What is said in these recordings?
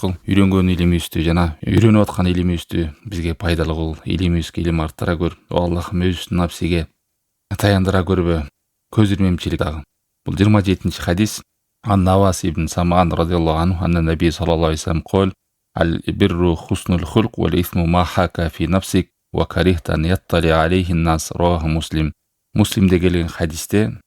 кыл, үйрөнгөн илимибизди жана үйрөнүп аткан илимибизди бизге пайдалуу кыл, илимибизге илим арттыра көр. О Аллахым, өз напсиге таяндыра көрбө. Көз ирмемчилик дагы. Бул 27-чи хадис. Ан Навас ибн Саман радиаллаху анху анна наби саллаллаху алейхи вассалам кол: "Аль-бирру хуснул хулк вал исму ма хака фи нафсик ва карихта ан яттали алейхи нас", раваху Муслим. Муслимде келген хадисте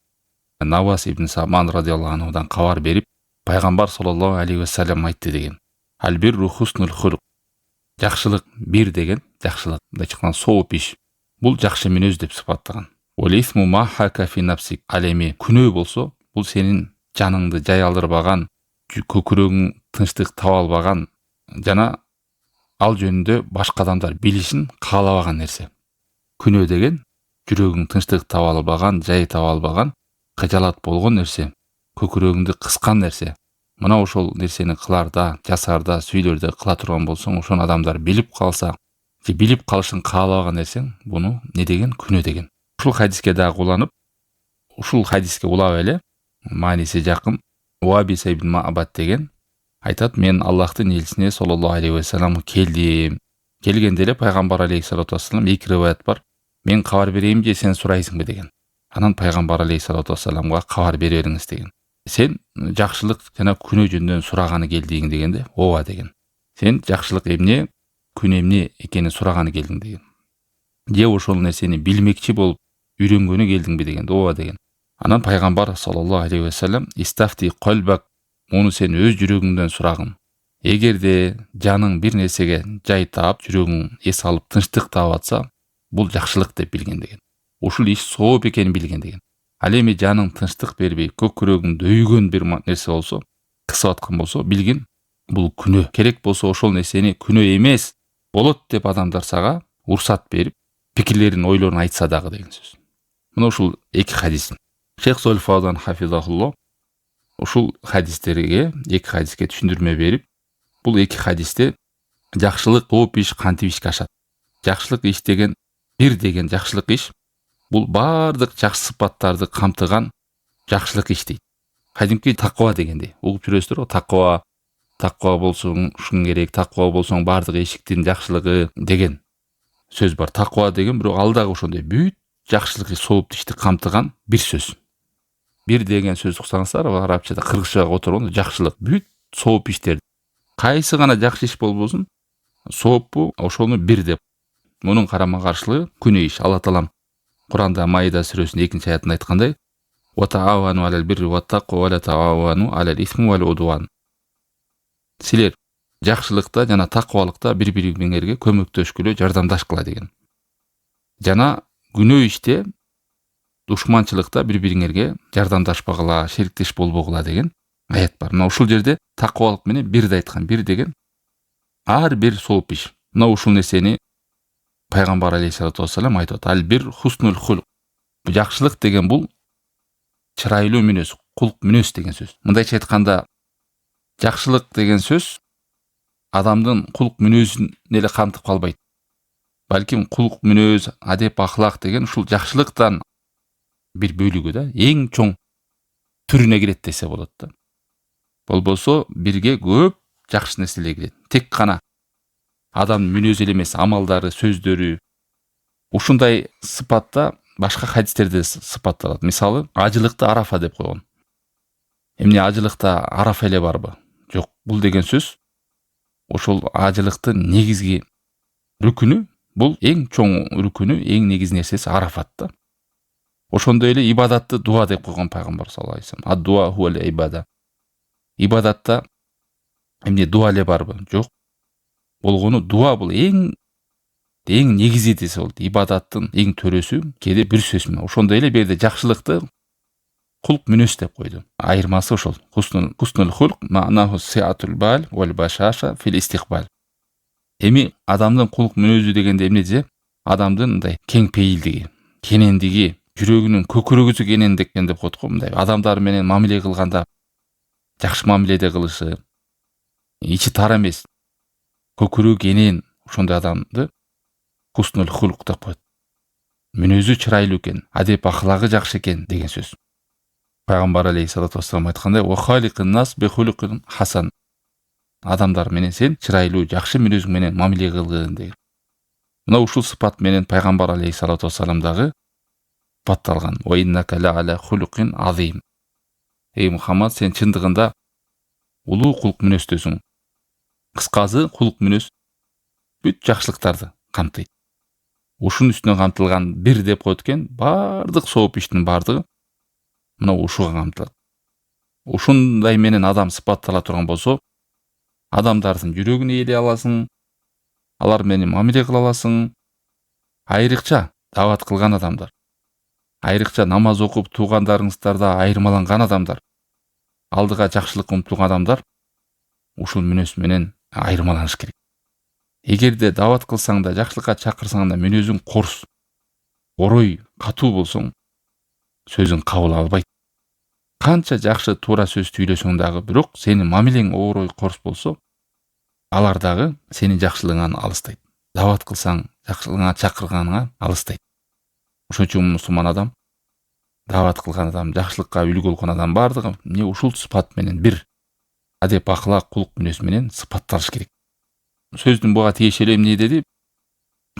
Навас ибн Саман радиаллаху анхудан кабар берип, пайгамбар саллаллаху алейхи вассалам айтты деген. Аль-бирру хуснул хулк. Жакшылык бир деген, жакшылык, мындайча айтканда сооп иш. Бул жакшы мүнөз деп сыпаттаган. Вал исму ма хака фи нафсик. Ал эми күнөө болсо, бул сенин жаныңды жай алдырбаган, көкүрөгүң тынчтык таба албаган жана ал жөнүндө башка адамдар билишин каалабаган нерсе. Күнөө деген жүрөгүң тынчтык таба албаган, жай таба албаган, кыжалат болгон нерсе, көкүрөгүңдү кыскан нерсе. Мына ошол нерсени кыларда, жасарда, сүйлөрдө кыла турган болсоң, ошону адамдар билип калса, же билип калышын каалабаган нерсең, буну не деген? Күнөө деген. Ушул хадиске дагы уланып, ушул хадиске улап эле мааниси жакын Уабис ибн Маъбад деген айтат: "Мен Аллахтын элчисине саллаллаху алейхи вассалам келдим. Келгенде эле пайгамбар алейхиссалату вассалам, эки риваят бар, мен кабар берейин же сен сурайсыңбы деген. Анан пайгамбар алейхиссалату вассаламга кабар бере бериңиз деген. Сен жакшылык жана күнөө жөнүндө сураганы келдиң дегенде, ооба деген. Сен жакшылык эмне, күнөө эмне экенин сураганы келдиң деген. Же ошол нерсени билмекчи болуп үйрөнгөнү келдиңби дегенде, ооба деген. Анан пайгамбар саллаллаху алейхи вассалам истафти калбак, муну сен өз жүрөгүңдөн сурагын. Эгерде жаның бир нерсеге жай таап, жүрөгүң эс алып тынчтык таап атса, бул жакшылык деп билген деген. Ушул иш сооп экенин билген деген. Ал эми жаның тынчтык бербей, көкүрөгүңдү өйгөн бир нерсе болсо, кысып аткан болсо, билгин бул күнөө. Керек болсо ошол нерсени күнөө эмес, болот деп адамдар сага уруксат берип, пикирлерин, ойлорун айтса дагы деген сөз. Мына ушул эки хадис. Шейх Солих Фаузан хафизахуллах ушул хадистерге, эки хадиске түшүндүрмө берип, бул эки хадисте жакшылык сооп иш кантип ишке ашат. Жакшылык иш деген, бир деген жакшылык иш, бул баардык жакшы сыпаттарды камтыган жакшылык иш дейт. Кадимки таква дегенде угуп жүрөсүздөр го, таква болсоң ушуң керек, таква болсоң баардык эшиктин жакшылыгы деген сөз бар. Таква деген бирок ал дагы ошондой бүт жакшылык сооп ишти камтыган бир сөз. Бир деген сөз уксаңыздар, арабчада кыргызчага отургондо жакшылык бүт сооп иштер. Кайсы гана жакшы иш болбосун, сооппу ошону бир деп. Мунун карама каршылыгы күнөө иш. Алла таалам Куранда Маида сүрөсүнүн 2-аятында айткандай: "Ва таавану алал бирри ва тақва ва ла таавану алал исми вал удван". Силер жакшылыкта жана таквалыкта бири-бириңерге көмөктөшкүлө, жардамдашкыла деген. Жана күнөө иште, душманчылыкта бири-бириңерге жардамдашпагыла, шериктеш болбогула деген аят бар. Мына ушул жерде таквалык менен бирди айткан. Бир деген ар бир сооп иш. Мына ушул нерсени пайгамбар алейхиссалату вассалам айтат. Аль-бир хуснул хулк. Жакшылык деген бул чырайлуу мүнөз, кулк мүнөз деген сөз. Мындайча айтканда, жакшылык деген сөз адамдын кулк мүнөзүн эле камтып калбайт. Балким кулк мүнөз, адеп, ахлак деген ушул жакшылыктан бир бөлүгү да, эң чоң түрүнө кирет десе болот да. Болбосо бирге көп жакшы нерселер кирет. Тек гана адам мүнөзү эле эмес, амалдары, сөздөрү. Ушундай сыпатта башка хадистерде сыпатталат. Мисалы, ажылыкты арафа деп койгон. Эмне ажылыкта арафа эле барбы? Жок, бул деген сөз ошол ажылыктын негизги рүкүнү, бул эң чоң рүкүнү, эң негизги нерсеси арафат да. Ошондой эле ибадатты дуа деп койгон пайгамбар саллаллаху алейхи вассалам. Ад-дуа хуал ибада. Ибадатта эмне дуа эле барбы? Жок. Болгону дуа бул эң негизи десе болот. Ибадаттын эң төрөсү, кээде бир сөз менен. Ошондой эле берде жакшылыкты кулк мүнөз деп койду. Айырмасы ошол. Хуснул хулк ма'наху сиатул бал вал башаша фил истикбал. Эми адамдын кулк мүнөзү дегенде эмне десе? Адамдын мындай кең пейилдиги, кенендиги, жүрөгүнүн көкүрөгү кенендик деп коет го. Мындай адамдар менен мамиле кылганда жакшы мамиледе кылышы, ичи тар эмес, көкүрөгү кенен, ошондой адамды хуснул хулк деп коет. Мүнөзү чырайлуу экен, адеп ахлагы жакшы экен деген сөз. Пайгамбар алейхиссалату вассалам айткандай: "Ва халикун нас би хулукин хасан". адамдар менен сен чырайлуу жакшы мүнөзүң менен мамиле кылгын деген. Мына ушул сыпат менен пайгамбар алейхиссалату вассаламдагы сыпатталган. Ва иннака ла аля хулукин азим. Эй Мухаммад, сен чындыгында улуу кулк мүнөздөсүң. Кыскасы, кулк мүнөз бүт жакшылыктарды камтыйт. Ушунун үстүнө камтылган бир деп коет экен, бардык сооп иштин бардыгы мына ушуга камтылат. Ушундай менен адам сыпаттала турган болсо, адамдардын жүрөгүн ээлей аласың, алар менен мамиле кыла аласың. Айрыкча дават кылган адамдар, айрыкча намаз окуп туугандарыңыздарда айырмаланган адамдар, алдыга жакшылыкка умтулган адамдар ушул мүнөз менен айырмаланыш керек. Эгерде дават кылсаң да, жакшылыкка чакырсаң да мүнөзүң корс, орой катуу болсоң, сөзүң кабыл албайт. Канча жакшы туура сөз сүйлөсөң дагы, бирок сенин мамилең орой корс болсо, алар дагы сенин жакшылыгыңан алыстайт. Дават кылсаң, жакшылыгыңа чакырганыңа алыстайт. Ошон үчүн мусулман адам, дават кылган адам, жакшылыкка үлгү болгон адам бардыгы эмне ушул сыпат менен бир адеп акылак кулк мүнөз менен сыпатталыш керек. Сөздүн буга тиешелүү эмне деди?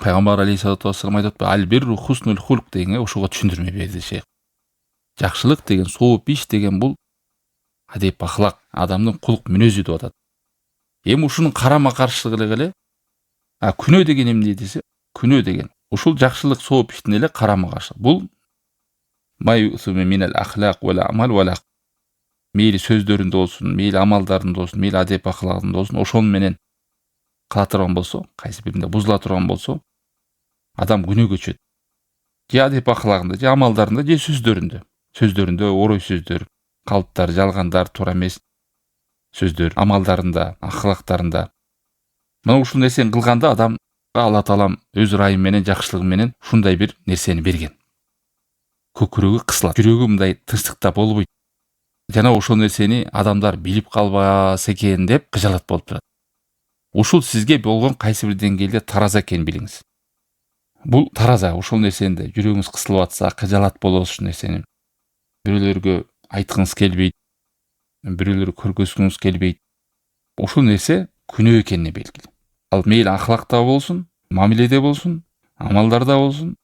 Пайгамбар алейхиссалату вассалам айтып атпайбы, аль бирру хуснул хулк дегенге ошого түшүндүрмө берди шейх. Жакшылык деген, сооп иш деген бул адеп акылак, адамдын кулк мүнөзү деп атат. Эми ушунун карама каршылыгы эле күнөө деген эмне десе, күнөө деген ушул жакшылык сооп иштин эле карама каршы. Бул майусуми минал ахлак вал амал вал мейли сөздөрүндө болсун, мейли амалдарында болсун, мейли адеп акылагында болсун, ошон менен кыла турган болсо, кайсы биринде бузула турган болсо, адам күнөөгө түшөт. Же адеп акылагында, же амалдарында, же сөздөрүндө. Сөздөрүндө орой сөздөр, калыптар, жалгандар, туура эмес сөздөр, амалдарында, акылактарында. Мына ушул нерсени кылганда адамга Алла Таалам өз ырайы менен, жакшылыгы менен ушундай бир нерсени берген. Көкүрөгү кысылат, жүрөгү мындай тынчтыкта болбойт. Жана ошол нерсени адамдар билип калбаса экен деп кыжалат болуп турат. Ушул сизге болгон кайсы бир деңгээлде тараза экенин билиңиз. Бул тараза, ушул нерсенде жүрөгүңүз кысылып атса, кыжалат болосуз ушул нерсени. Бирөөлөргө айткыңыз келбейт, бирөөлөргө көргөзгүңүз келбейт. Ушул нерсе күнөө экенине белгилүү. Ал мейли акылакта болсун, мамиледе болсун, амалдарда болсун,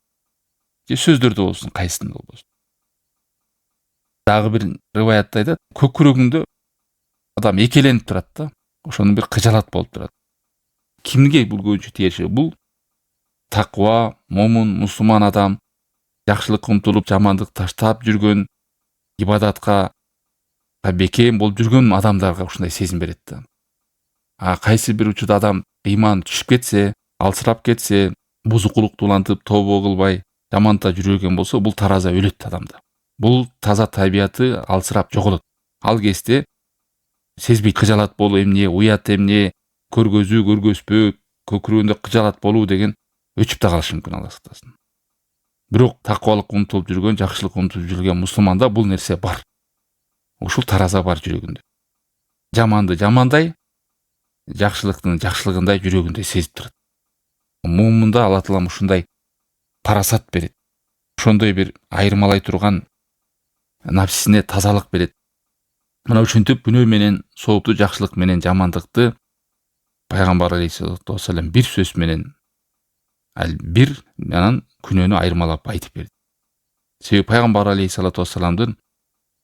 же сөздөрдө болсун, кайсысында болсун. Дагы бир риваятта айтат, көкүрөгүңдө адам экеленип турат да, ошону бир кыжалат болуп турат. Кимге бул көбүнчө тиешелүү? Бул таква, момун, мусулман адам, жакшылыкка умтулуп, жамандык таштап жүргөн, ибадатка бекем болуп жүргөн адамдарга ушундай сезим берет да. Кайсы бир учурда адам ыйман түшүп кетсе, алсырап кетсе, бузукулукту улантып, тобо кылбай, жаманда жүргөн болсо, бул тараза өлөт адамда. Бул таза табияты алсырап жоголот. Ал кезде сезбейт кыжалат болуу эмне, уят эмне, көргөзүү, көргөзбөө, көкүрөгүндө кыжалат болуу деген өчүп да калышы мүмкүн, Алла сактасын. Бирок таквалыкка умтулуп жүргөн, жакшылыкка умтулуп жүргөн мусулманда бул нерсе бар. Ушул тараза бар жүрөгүндө. Жаманды жамандай, жакшылыктын жакшылыгындай жүрөгүндө сезип турат. Мумунда Алла Таалам ушундай парасат берет. Ошондой бир айырмалай турган нафсисине тазалык берет. Мына ушинтип күнөө менен соопту, жакшылык менен жамандыкты пайгамбар алейхиссалату вассалам бир сөз менен бир анан күнөөнү айырмалап айтып берди. Себеби пайгамбар алейхиссалату вассаламдын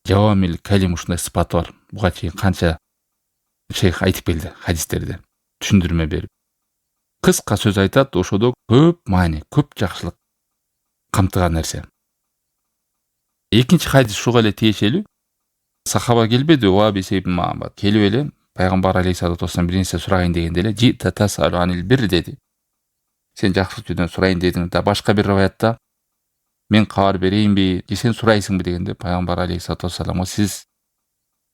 жавамил калим ушундай сыпаты бар. Буга чейин канча шейх айтып келди хадистерде, түшүндүрмө берип. Кыска сөз айтат, ошодо көп маани, көп жакшылык камтыган нерсе. Экинчи хадис ушуга эле тиешелүү. Сахаба келбеди, келип эле пайгамбар алейхиссалату вассалам бир нерсе сурайын дегенде эле жита тасалу анил бир деди. Сен жакшылык жөнүндө сурайын дедиң да, башка бир риваятта мен кабар берейинби, же сен сурайсыңбы дегенде пайгамбар алейхиссалату вассалам сиз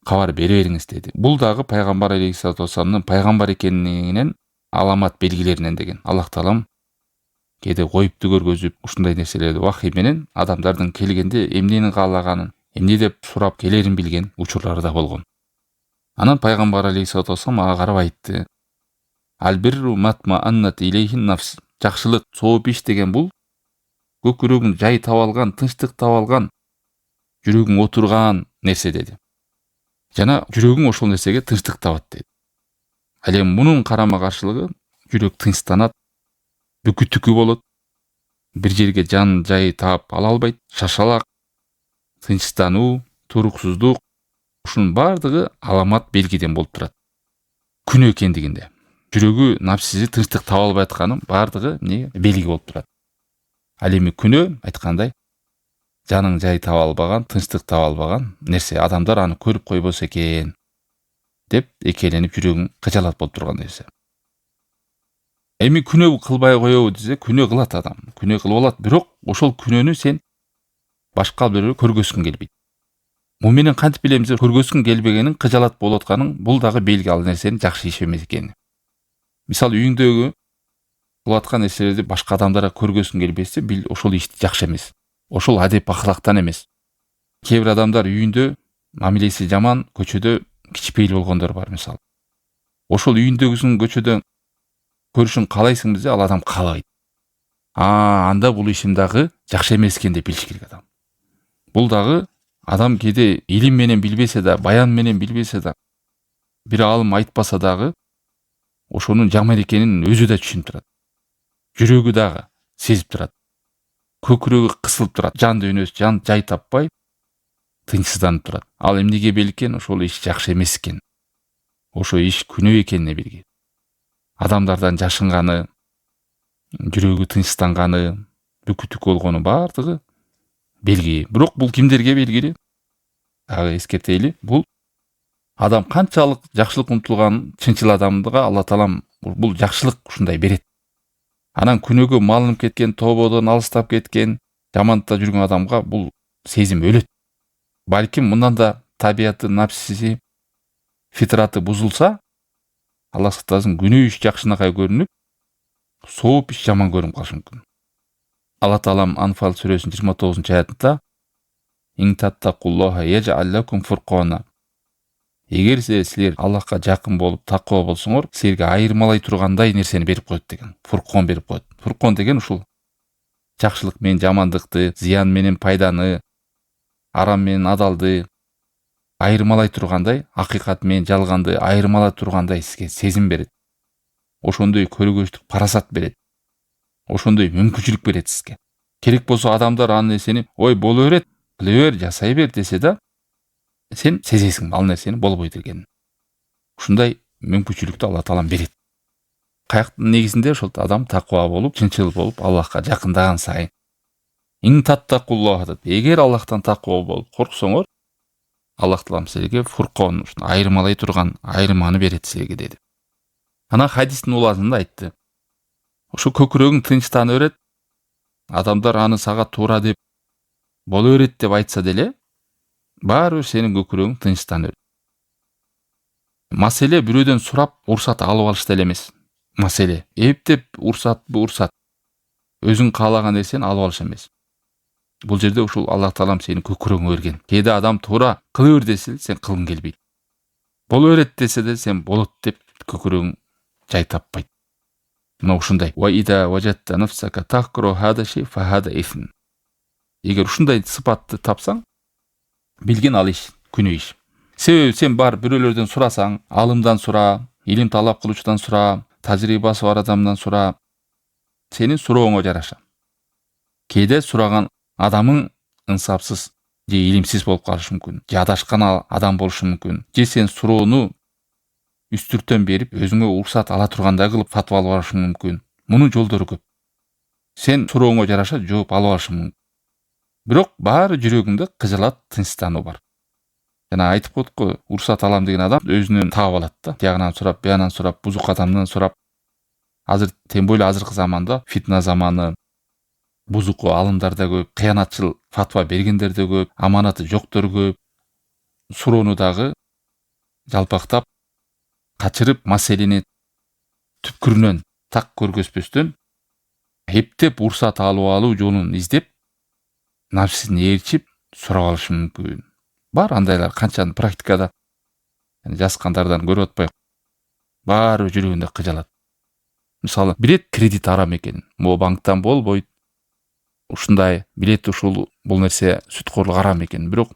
кабар бере бериңиз деди. Бул дагы пайгамбар алейхиссалату вассаламдын пайгамбар экенинен аламат белгилеринен деген. Аллах Таалам кээде коюпту көргөзүп, ушундай нерселерди вахий менен адамдардын келгенде эмнени каалаганын, эмне деп сурап келерин билген учурлары да болгон. Анан пайгамбар алейхиссалату вассалам ага карап айтты: "Албирру матма аннат илейхин нафс." Жакшылык, сооп иш деген бул көкүрөгүң жай таап алган, тынчтык таап алган, жүрөгүң отурган нерсе деди. Жана жүрөгүң ошол нерсеге тынчтык табат деди. Ал эми мунун карама каршылыгы жүрөк тынчтанат, бүкүтүкү болот, бир жерге жан жай таап ала албайт, шашалак, тынчтануу, туруксуздук, ушунун баардыгы аламат белгиден болуп турат. Күнөө экендигинде, жүрөгү напсиси тынчтык таба албай атканын баардыгы белги болуп турат. Ал эми күнөө айткандай жаның жай таба албаган, тынчтык таба албаган нерсе, адамдар аны көрүп койбосо экен деп экеленип жүрөгүң кыжалат болуп турган нерсе. Эми күнөө кылбай коебу десе, күнөө кылат адам. Күнөө кылып алат, бирок ошол күнөөнү сен башка бирөө көргөзгүң келбейт. Бул менен кантип билебиз, көргөзгүң келбегенин, кыжалат болуп атканын, бул дагы белги ал нерсенин жакшы иш эмес экенин. Мисалы, үйүңдөгү кылып аткан нерселерди башка адамдарга көргөзгүң келбесе, бил ошол иш жакшы эмес. Ошол адеп акылактан эмес. Кээ бир адамдар үйүндө мамилеси жаман, көчөдө кичпейил болгондор бар мисалы. Ошол үйүндөгүсүн көчөдө көрүшүн каалайсың десе, ал адам каалабайт. Анда бул ишим дагы жакшы эмес экен деп билиш керек адам. Бул дагы адам кээде илим менен билбесе да, баян менен билбесе да, бир алым айтпаса дагы ошонун жаман экенин өзү да түшүнүп турат. Жүрөгү дагы сезип турат. Көкүрөгү кысылып турат. Жан дүйнөсү жан жай таппай тынчсызданып турат. Ал эмнеге белкен? Ошол иш жакшы эмес экен. Ошо иш күнөө экенине белги. Адамдардан жашынганы, жүрөгү тынчтанганы, бүкүтүк болгону баардыгы белги. Бирок бул кимдерге белгилүү? Дагы эскертели, бул адам канчалык жакшылык умтулган чынчыл адамга Алла Таалам бул жакшылык ушундай берет. Анан күнөөгө малынып кеткен, тободон алыстап кеткен, жамандыкта жүргөн адамга бул сезим өлөт. Балким мындан да табияты, напсиси, фитраты бузулса, Алла сактасын, күнөө иш жакшынакай көрүнүп, сооп иш жаман көрүнүп калышы мүмкүн. Алла Таалам Анфал сүрөсүнүн 29-аятында «Ин таттакуллаха яж'ал лакум фуркана». Эгер силер Аллахка жакын болуп, таква болсоңор, силерге айырмалай тургандай нерсени берип коет деген. Фуркон берип коет. Фуркон деген ушул жакшылык менен жамандыкты, зыян менен пайданы, арам менен адалды айырмалай тургандай, акыйкат менен жалганды айырмалай тургандай сизге сезим берет. Ошондой көргөчтүк парасат берет. Ошондой мүмкүнчүлүк берет сизге. Керек болсо адамдар аны нерсени ой боло берет, кыла бер, жасай бер десе да, сен сезесиң ал нерсени болбойт экенин. Ушундай мүмкүнчүлүктү Алла Таалам берет. Каяктын негизинде ошол адам таква болуп, чынчыл болуп, Аллахка жакындаган сайын. Ин таттакуллаха деп, эгер Аллахтан таква болуп корксоңор, Аллах Таалам силерге фуркон, айырмалай турган айырманы берет силерге деди. Ана хадистин улазында айтты. Ошо көкүрөгүң тынчтана берет, адамдар аны сага туура деп боло берет деп айтса деле, баары сенин көкүрөгүң тынчтана берет. Маселе бирөөдөн сурап уруксат алып алыш деле эмес. Маселе эптеп уруксат. Өзүң каалаган нерсени алып алыш эмес. Бул жерде ушул Аллах Таалам сенин көкүрөгүңө берген. Кээде адам туура кыла бер десе, сен кылгың келбейт. Боло берет десе де сен болот деп көкүрөгүң жай таппайт. Мына ушундай. Ва ида важатта нафсака тахкуру хада шей фахада ифн. Эгер ушундай сыпатты тапсаң, билген ал иш, күнөө иш. Себеби сен бар бирөөлөрдөн сурасаң, алымдан сура, илим талап кылуучудан сура, тажрыйбасы бар адамдан сура, сенин сурооңо жараша. Кээде сураган адамың ынсапсыз же илимсиз болуп калышы мүмкүн, же адашкан адам болушу мүмкүн, же сен суроону үстүртөн берип, өзүңө уруксат ала тургандай кылып фатва алып алышың мүмкүн. Мунун жолдору көп. Сен сурооңо жараша жооп алып алышың мүмкүн. Бирок баары жүрөгүңдө кыжалат, тынчтануу бар. Жана айтып коет го, уруксат алам деген адам өзүнөн таап алат да. Тиягынан сурап, буянан сурап, бузук адамдан сурап. Азыр тем более азыркы заманда фитна заманы, бузук алымдар да көп, кыянатчыл фатва бергендер да көп, аманаты жоктор көп. Суроону дагы жалпактап, качырып, маселени түпкүрүнөн так көргөзбөстөн, эптеп уруксат алып алуу жолун издеп, напсисин ээрчип сурап алышы мүмкүн. Бар андайлар канчаны практикада жазгандардан көрүп атпайбы. Баары жүрөгүндө кыжалат. Мисалы, билет кредит арам экен. Могу банктан болбойт. Ушундай билет ушул бул нерсе сүткөрлүк арам экен. Бирок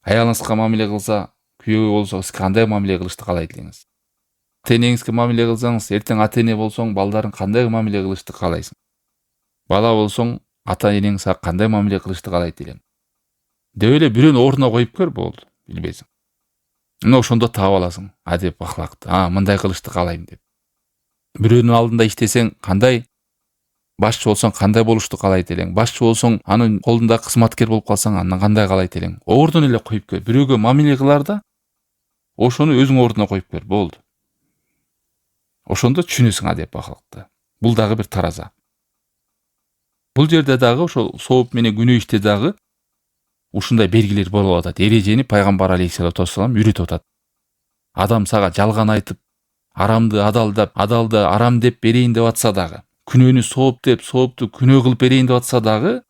Аялыңызга мамиле кылса, күйөө болсо сиз кандай мамиле кылышты каалайт элеңиз? Ата-энеңизге мамиле кылсаңыз, эртең ата-эне болсоң, балдарың кандай мамиле кылышты каалайсың? Бала болсоң, ата-энең сага кандай мамиле кылышты каалайт элең? Деп эле бирөөнү ордуна коюп көр, болду, билбейсиң. Мына ошондо таап аласың, адеп ахлакты. Мындай кылышты каалайм деп. Бирөөнүн алдында иштесең, кандай башчы болсоң, кандай болушту каалайт элең? Башчы болсоң, анын колунда кызматкер болуп калсаң, андан кандай каалайт элең? Ордуна эле коюп көр. Бирөөгө мамиле кыларда ошону өзүң ордуна коюп көр, болду. Ошондо түшүнөсүң адеп ахлакты. Бул дагы бир тараза. Бул жерде дагы ошол сооп менен күнөө иште дагы ушундай белгилер болуп атат. Эрежени пайгамбар алейхиссалату вассалам үйрөтүп атат. Адам сага жалган айтып, арамды адалдап, адалды арам деп берейин деп атса дагы, күнөөнү сооп деп, соопту күнөө кылып берейин деп атса дагы,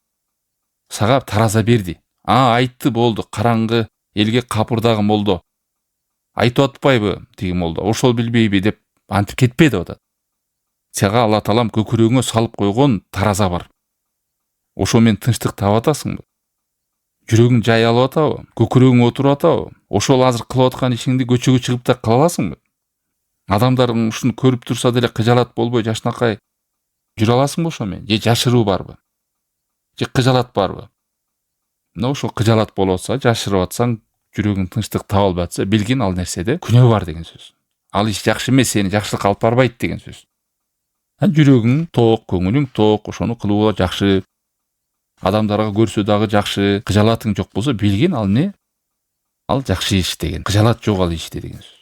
сага тараза берди. Айтты, болду. Караңгы элге капырдагы молдо. Айтып атпайбы тиги молдо? Ошол билбейби деп антип кетпе деп атат. Сага Алла таалам көкүрөгүңө салып койгон тараза бар. Ошо менен тынчтык таап атасыңбы? Жүрөгүң жай алып атабы? Көкүрөгүң отуруп атабы? Ошол азыр кылып аткан ишиңди көчөгө чыгып да кыла аласыңбы? Адамдардын ушуну көрүп турса деле кыжалат болбой жашынакай жүрө аласыңбы ошо менен? Же жашыруу барбы? Же кыжалат барбы? Мына ошол кыжалат болуп атса, жашырып атсаң, жүрөгүң тынчтык таба албай атса, билгин ал нерседе күнөө бар деген сөз. Ал иш жакшы эмес, сени жакшылыкка алып барбайт деген сөз. Жүрөгүң ток, көңүлүң ток, ошону кылуу жакшы. Адамдарга көрсө дагы жакшы, кыжалатың жок болсо, билгин ал не? Ал жакшы иш деген. Кыжалат жок ал иште деген сөз.